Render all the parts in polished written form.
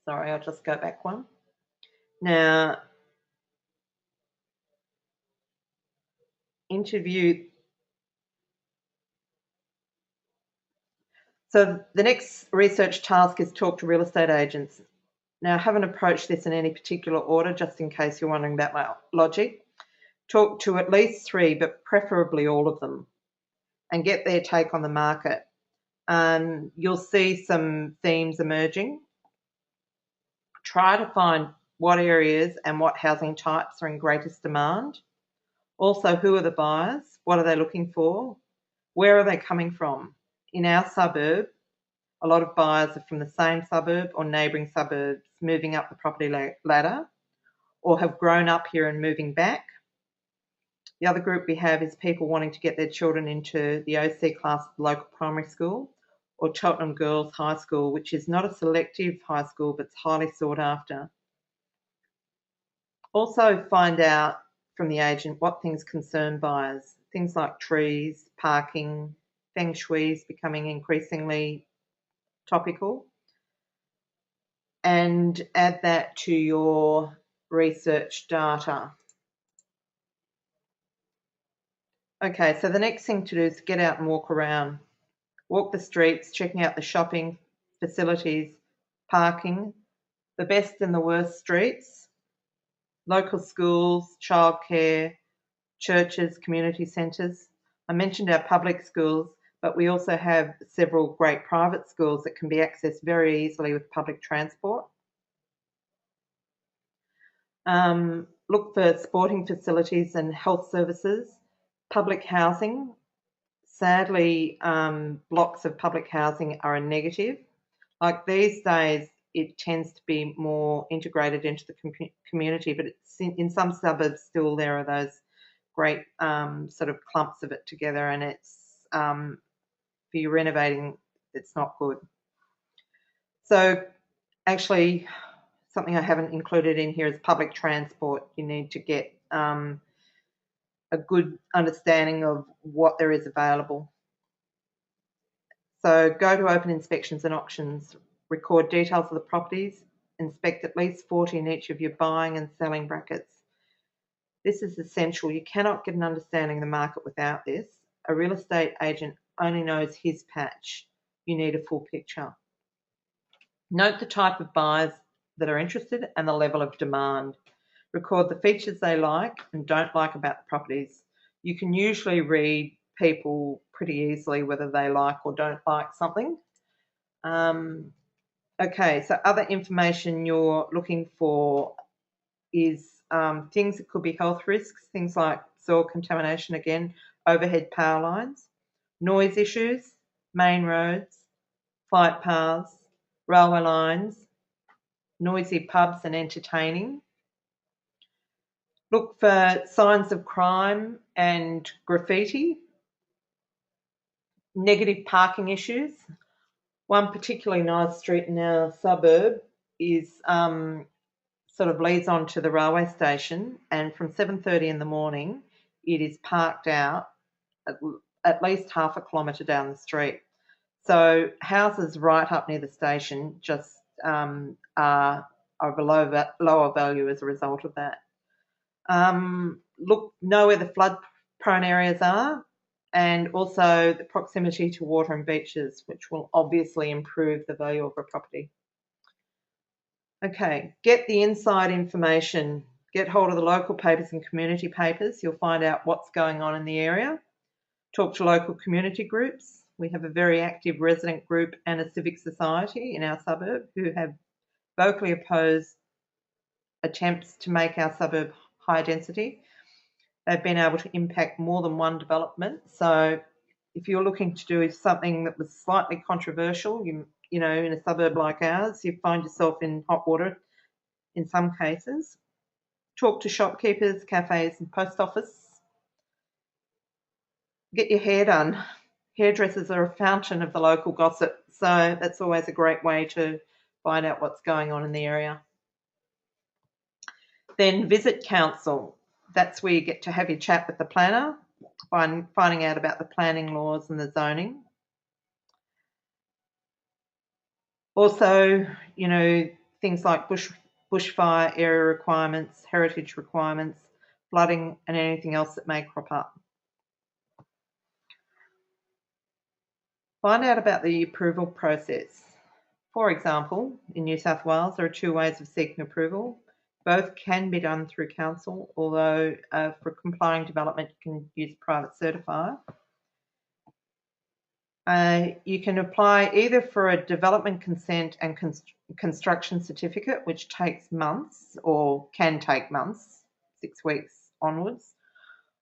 Sorry, I'll just go back one. Now, interview. So the next research task is talk to real estate agents. Now, I haven't approached this in any particular order, just in case you're wondering about my logic. Talk to at least 3, but preferably all of them, and get their take on the market. You'll see some themes emerging. Try to find what areas and what housing types are in greatest demand. Also, who are the buyers? What are they looking for? Where are they coming from? In our suburb, a lot of buyers are from the same suburb or neighbouring suburbs, moving up the property ladder, or have grown up here and moving back. The other group we have is people wanting to get their children into the OC class of the local primary school or Cheltenham Girls High School, which is not a selective high school, but it's highly sought after. Also find out from the agent what things concern buyers. Things like trees, parking, feng shui is becoming increasingly topical. And add that to your research data. Okay, so the next thing to do is get out and walk around. Walk the streets, checking out the shopping facilities, parking, the best and the worst streets, local schools, childcare, churches, community centres. I mentioned our public schools, but we also have several great private schools that can be accessed very easily with public transport. Look for sporting facilities and health services, public housing. Sadly, blocks of public housing are a negative. Like these days, it tends to be more integrated into the community, but it's in some suburbs still there are those great sort of clumps of it together, and it's for your renovating, it's not good. So actually, something I haven't included in here is public transport. You need to get a good understanding of what there is available. So go to open inspections and auctions, record details of the properties, inspect at least 40 in each of your buying and selling brackets. This is essential. You cannot get an understanding of the market without this. A real estate agent only knows his patch. You need a full picture. Note the type of buyers that are interested and the level of demand. Record the features they like and don't like about the properties. You can usually read people pretty easily whether they like or don't like something. Okay, so other information you're looking for is things that could be health risks, things like soil contamination again, overhead power lines, noise issues, main roads, flight paths, railway lines, noisy pubs and entertaining. Look for signs of crime and graffiti, negative parking issues. One particularly nice street in our suburb is sort of leads on to the railway station, and from 7:30 in the morning, it is parked out at least half a kilometre down the street. So houses right up near the station just are of a lower value as a result of that. Look, know where the flood-prone areas are, and also the proximity to water and beaches, which will obviously improve the value of a property. Okay, get the inside information. Get hold of the local papers and community papers. You'll find out what's going on in the area. Talk to local community groups. We have a very active resident group and a civic society in our suburb who have vocally opposed attempts to make our suburb high density. They've been able to impact more than one development. So if you're looking to do something that was slightly controversial, you know, in a suburb like ours, you find yourself in hot water in some cases. Talk to shopkeepers, cafes and post office. Get your hair done. Hairdressers are a fountain of the local gossip, so that's always a great way to find out what's going on in the area. Then visit council. That's where you get to have your chat with the planner, finding out about the planning laws and the zoning. Also, you know, things like bushfire area requirements, heritage requirements, flooding, and anything else that may crop up. Find out about the approval process. For example, in New South Wales, there are two ways of seeking approval. Both can be done through council, although for complying development, you can use private certifier. You can apply either for a development consent and construction certificate, which takes months or can take months, 6 weeks onwards,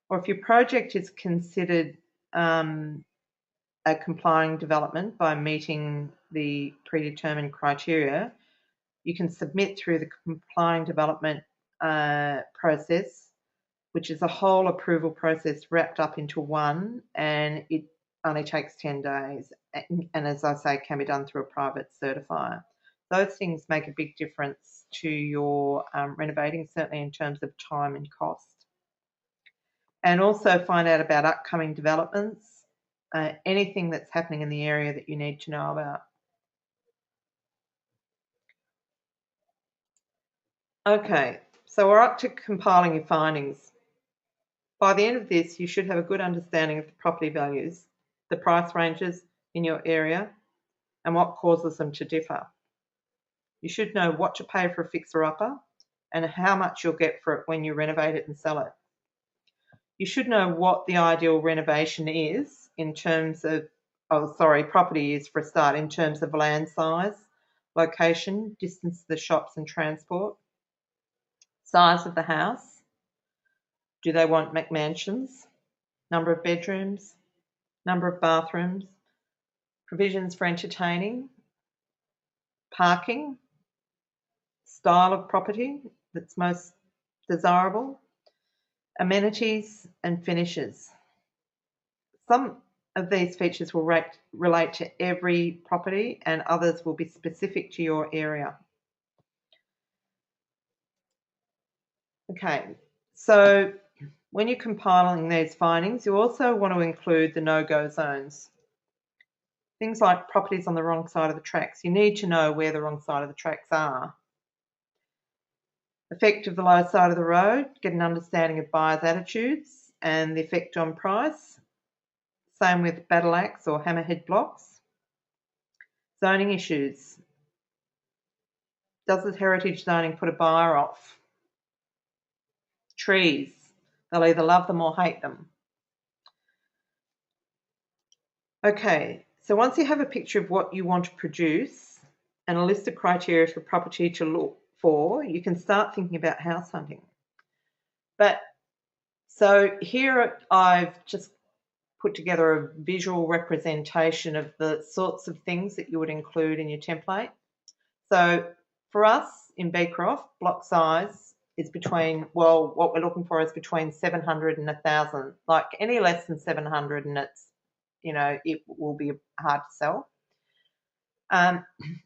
or if your project is considered a complying development by meeting the predetermined criteria, you can submit through the complying development process, which is a whole approval process wrapped up into one, and it only takes 10 days. And as I say, can be done through a private certifier. Those things make a big difference to your renovating, certainly in terms of time and cost. And also find out about upcoming developments, anything that's happening in the area that you need to know about. Okay, so we're up to compiling your findings. By the end of this, you should have a good understanding of the property values, the price ranges in your area, and what causes them to differ. You should know what to pay for a fixer-upper and how much you'll get for it when you renovate it and sell it. You should know what the ideal renovation is in terms of, property is for a start, in terms of land size, location, distance to the shops and transport, size of the house. Do they want McMansions? Number of bedrooms, number of bathrooms, provisions for entertaining, parking, style of property that's most desirable, amenities and finishes. Some of these features will relate to every property and others will be specific to your area. Okay, so when you're compiling these findings, you also want to include the no-go zones. Things like properties on the wrong side of the tracks. You need to know where the wrong side of the tracks are. Effect of the low side of the road, get an understanding of buyers' attitudes and the effect on price. Same with battle axe or hammerhead blocks. Zoning issues. Does the heritage zoning put a buyer off? Trees. They'll either love them or hate them. Okay, so once you have a picture of what you want to produce and a list of criteria for property to look for, you can start thinking about house hunting. But so here I've just put together a visual representation of the sorts of things that you would include in your template. So for us in Beecroft, block size is between, well, what we're looking for is between 700 and 1,000. Like any less than 700 and it's, you know, it will be hard to sell.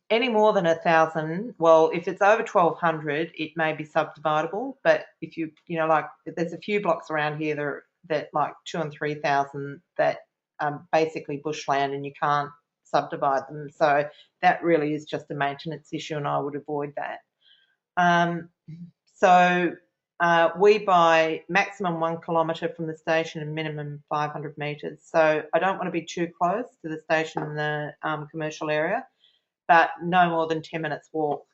Any more than 1,000, well, if it's over 1,200, it may be subdividable. But if you know, like there's a few blocks around here that like 2,000 and 3,000 that basically bushland and you can't subdivide them. So that really is just a maintenance issue, and I would avoid that. We buy maximum 1 kilometre from the station and minimum 500 metres. So I don't want to be too close to the station in the commercial area, but no more than 10 minutes walk.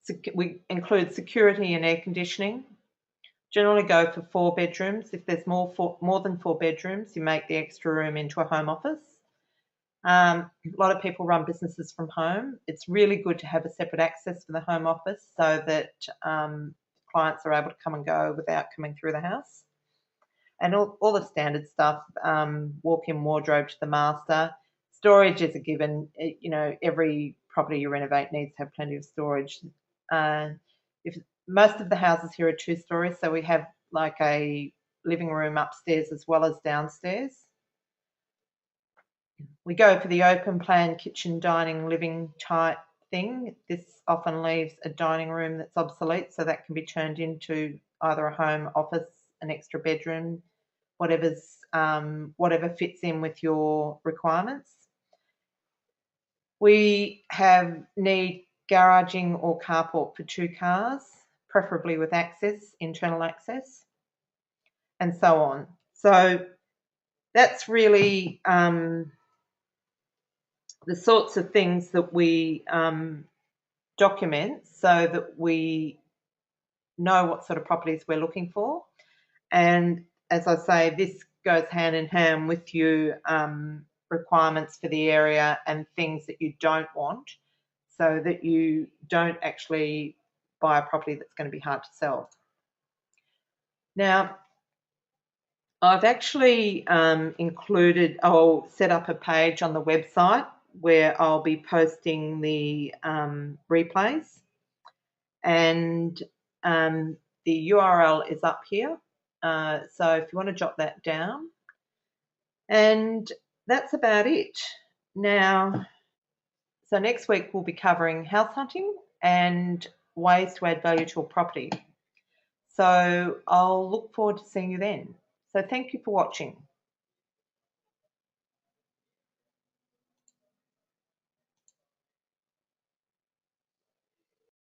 So we include security and air conditioning. Generally go for 4 bedrooms. If there's more than 4 bedrooms, you make the extra room into a home office. A lot of people run businesses from home. It's really good to have a separate access for the home office so that clients are able to come and go without coming through the house. And all the standard stuff, walk-in wardrobe to the master. Storage is a given. You know, every property you renovate needs to have plenty of storage. If most of the houses here are 2 stories, so we have like a living room upstairs as well as downstairs. We go for the open plan kitchen, dining, living type thing. This often leaves a dining room that's obsolete, so that can be turned into either a home office, an extra bedroom, whatever fits in with your requirements. We need garaging or carport for 2 cars, preferably with access, internal access, and so on. So that's really the sorts of things that we document so that we know what sort of properties we're looking for. And as I say, this goes hand in hand with your requirements for the area and things that you don't want, so that you don't actually buy a property that's going to be hard to sell. Now, I've actually I'll set up a page on the website where I'll be posting the replays, and the URL is up here. So if you want to jot that down, and that's about it. Now, so next week we'll be covering house hunting and ways to add value to a property. So I'll look forward to seeing you then. So thank you for watching.